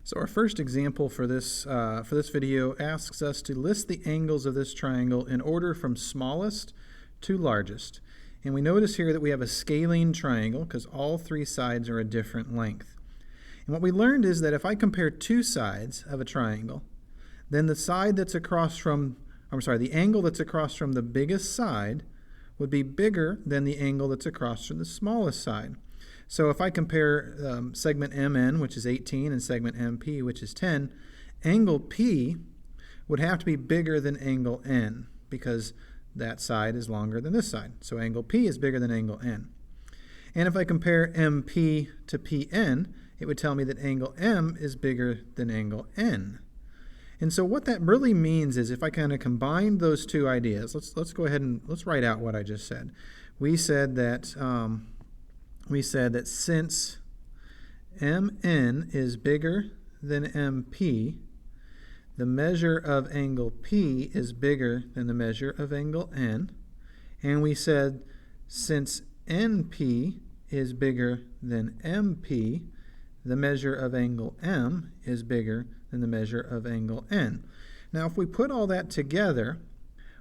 So our first example for this video asks us to list the angles of this triangle in order from smallest to largest. And we notice here that we have a scalene triangle because all three sides are a different length. And what we learned is that if I compare two sides of a triangle, then the side that's across from, the angle that's across from the biggest side would be bigger than the angle that's across from the smallest side. So if I compare segment MN, which is 18, and segment MP, which is 10, angle P would have to be bigger than angle N because that side is longer than this side. So angle P is bigger than angle N. And if I compare MP to PN, it would tell me that angle M is bigger than angle N. And so what that really means is if I kind of combine those two ideas, let's go ahead and let's write out what I just said. We said that since MN is bigger than MP, the measure of angle P is bigger than the measure of angle N. And we said since NP is bigger than MP, the measure of angle M is bigger than the measure of angle N. Now if we put all that together,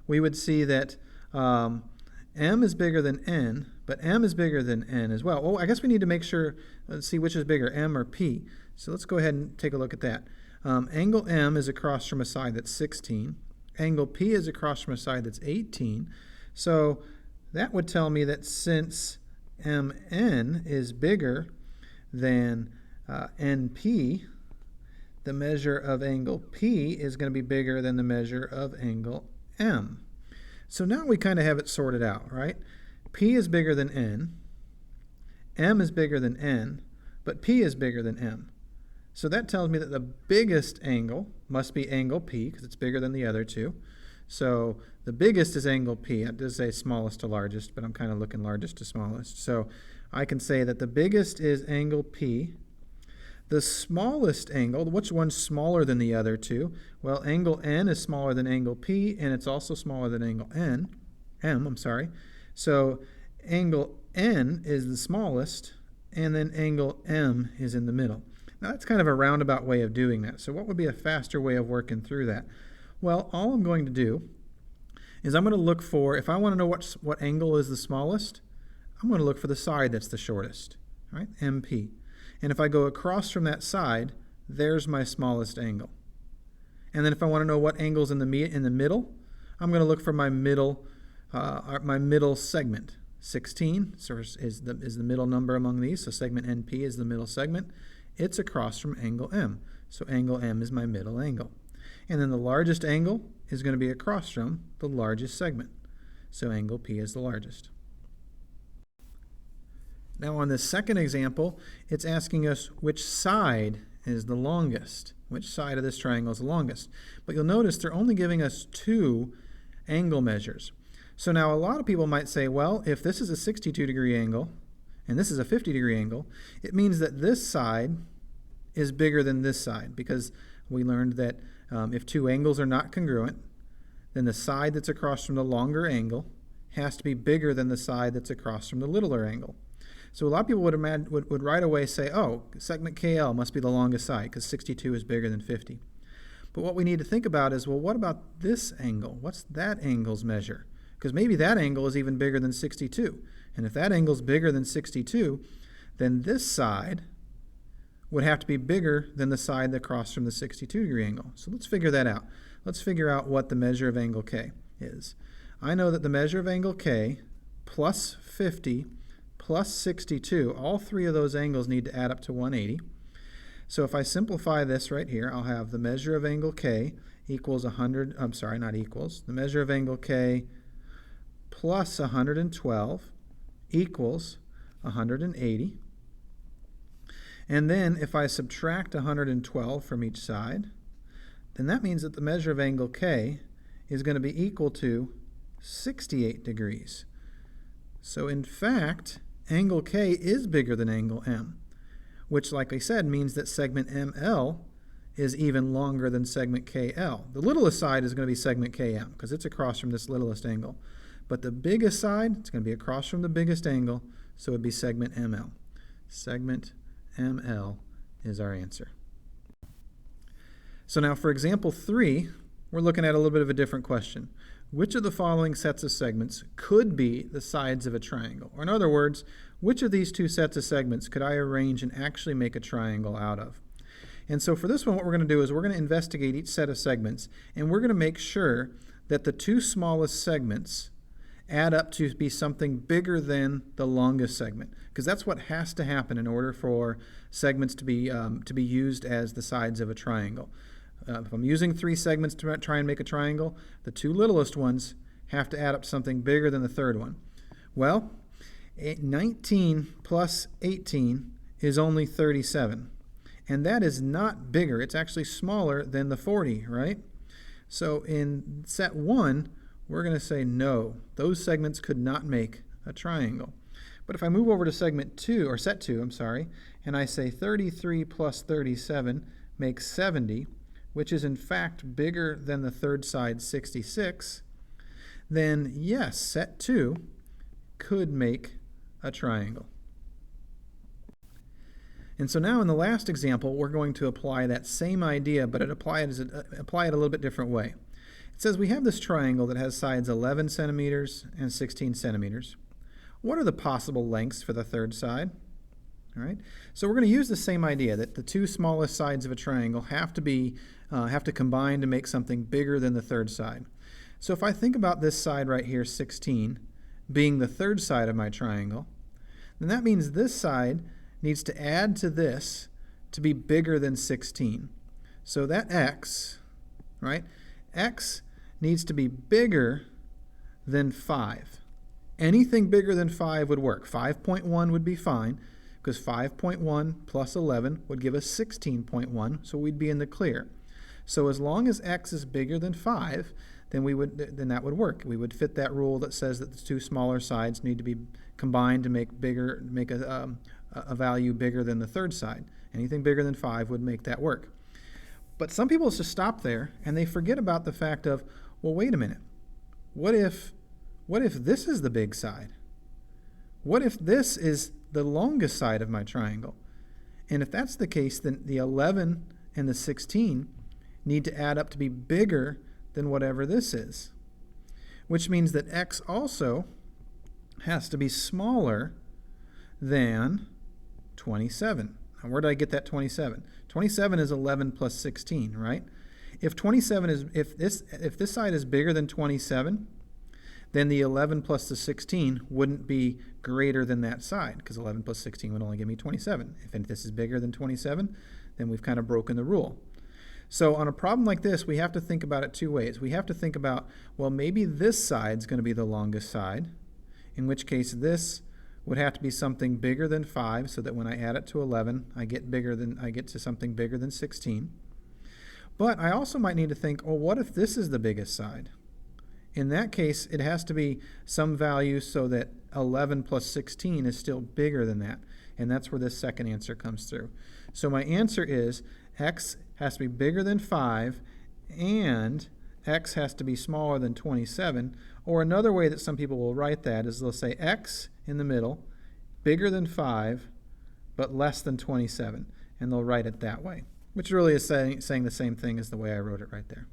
we would see that M is bigger than N, but M is bigger than N as well. Oh, I guess we need to make sure, let's see which is bigger, M or P. So let's go ahead and take a look at that. Angle M is across from a side that's 16. Angle P is across from a side that's 18. So that would tell me that since MN is bigger than NP, the measure of angle P is going to be bigger than the measure of angle M. So now we kind of have it sorted out, right? P is bigger than N, M is bigger than N, but P is bigger than M. So that tells me that the biggest angle must be angle P because it's bigger than the other two. So the biggest is angle P. It does say smallest to largest, but I'm kind of looking largest to smallest. So I can say that the biggest is angle P. The smallest angle, which one's smaller than the other two? Well, angle N is smaller than angle P, and it's also smaller than angle M. So angle N is the smallest, and then angle M is in the middle. Now that's kind of a roundabout way of doing that. So what would be a faster way of working through that? Well, all I'm going to do is I'm going to look for, if I want to know what angle is the smallest, I'm going to look for the side that's the shortest, right? MP. And if I go across from that side, there's my smallest angle. And then if I want to know what angle's in the middle, I'm going to look for my middle segment. 16 is the middle number among these, so segment NP is the middle segment. It's across from angle M, so angle M is my middle angle. And then the largest angle is going to be across from the largest segment, so angle P is the largest. Now on this second example, it's asking us which side is the longest. Which side of this triangle is the longest? But you'll notice they're only giving us two angle measures. So now a lot of people might say, well, if this is a 62-degree angle and this is a 50-degree angle, it means that this side is bigger than this side because we learned that if two angles are not congruent, then the side that's across from the longer angle has to be bigger than the side that's across from the littler angle. So a lot of people would right away say, oh, segment KL must be the longest side because 62 is bigger than 50. But what we need to think about is, well, what about this angle? What's that angle's measure? Because maybe that angle is even bigger than 62. And if that angle is bigger than 62, then this side would have to be bigger than the side across from the 62-degree angle. So let's figure that out. Let's figure out what the measure of angle K is. I know that the measure of angle K plus 50 plus 62, all three of those angles need to add up to 180. So if I simplify this right here, I'll have the measure of angle K equals the measure of angle K plus 112 equals 180. And then if I subtract 112 from each side, then that means that the measure of angle K is going to be equal to 68 degrees. So in fact, angle K is bigger than angle M, which, like I said, means that segment ML is even longer than segment KL. The littlest side is going to be segment KM because it's across from this littlest angle. But the biggest side, it's going to be across from the biggest angle, so it would be segment ML. Segment ML is our answer. So now for example 3, we're looking at a little bit of a different question. Which of the following sets of segments could be the sides of a triangle? Or in other words, which of these two sets of segments could I arrange and actually make a triangle out of? And so for this one, what we're going to do is we're going to investigate each set of segments, and we're going to make sure that the two smallest segments add up to be something bigger than the longest segment, because that's what has to happen in order for segments to be used as the sides of a triangle. If I'm using 3 segments to try and make a triangle, the 2 littlest ones have to add up to something bigger than the third one. Well, 19 plus 18 is only 37. And that is not bigger. It's actually smaller than the 40, right? So in set 1, we're going to say no. Those segments could not make a triangle. But if I move over to segment 2, or set 2, I'm sorry, and I say 33 plus 37 makes 70, which is in fact bigger than the third side, 66, then yes, set 2 could make a triangle. And so now in the last example, we're going to apply that same idea, but apply it a little bit different way. It says we have this triangle that has sides 11 centimeters and 16 centimeters. What are the possible lengths for the third side? All right. So we're going to use the same idea that the 2 smallest sides of a triangle have to combine to make something bigger than the third side. So if I think about this side right here, 16, being the third side of my triangle, then that means this side needs to add to this to be bigger than 16. So that x, right, x needs to be bigger than 5. Anything bigger than 5 would work. 5.1 would be fine, because 5.1 plus 11 would give us 16.1, so we'd be in the clear. So as long as x is bigger than 5, then that would work. We would fit that rule that says that the 2 smaller sides need to be combined to make a value bigger than the third side. Anything bigger than 5 would make that work. But some people just stop there and they forget about the fact of, well, wait a minute. What if this is the big side? What if this is the longest side of my triangle? And if that's the case, then the 11 and the 16 need to add up to be bigger than whatever this is, which means that x also has to be smaller than 27. Now, where did I get that 27? 27 is 11 plus 16, right? If this side is bigger than 27, then the 11 plus the 16 wouldn't be greater than that side, because 11 plus 16 would only give me 27. If this is bigger than 27, then we've kind of broken the rule. So on a problem like this, we have to think about it 2 ways. We have to think about, well, maybe this side's going to be the longest side, in which case this would have to be something bigger than 5, so that when I add it to 11, I get to something bigger than 16. But I also might need to think, well, what if this is the biggest side? In that case, it has to be some value so that 11 plus 16 is still bigger than that. And that's where this second answer comes through. So my answer is x has to be bigger than 5 and x has to be smaller than 27. Or another way that some people will write that is they'll say x in the middle, bigger than 5, but less than 27. And they'll write it that way, which really is saying the same thing as the way I wrote it right there.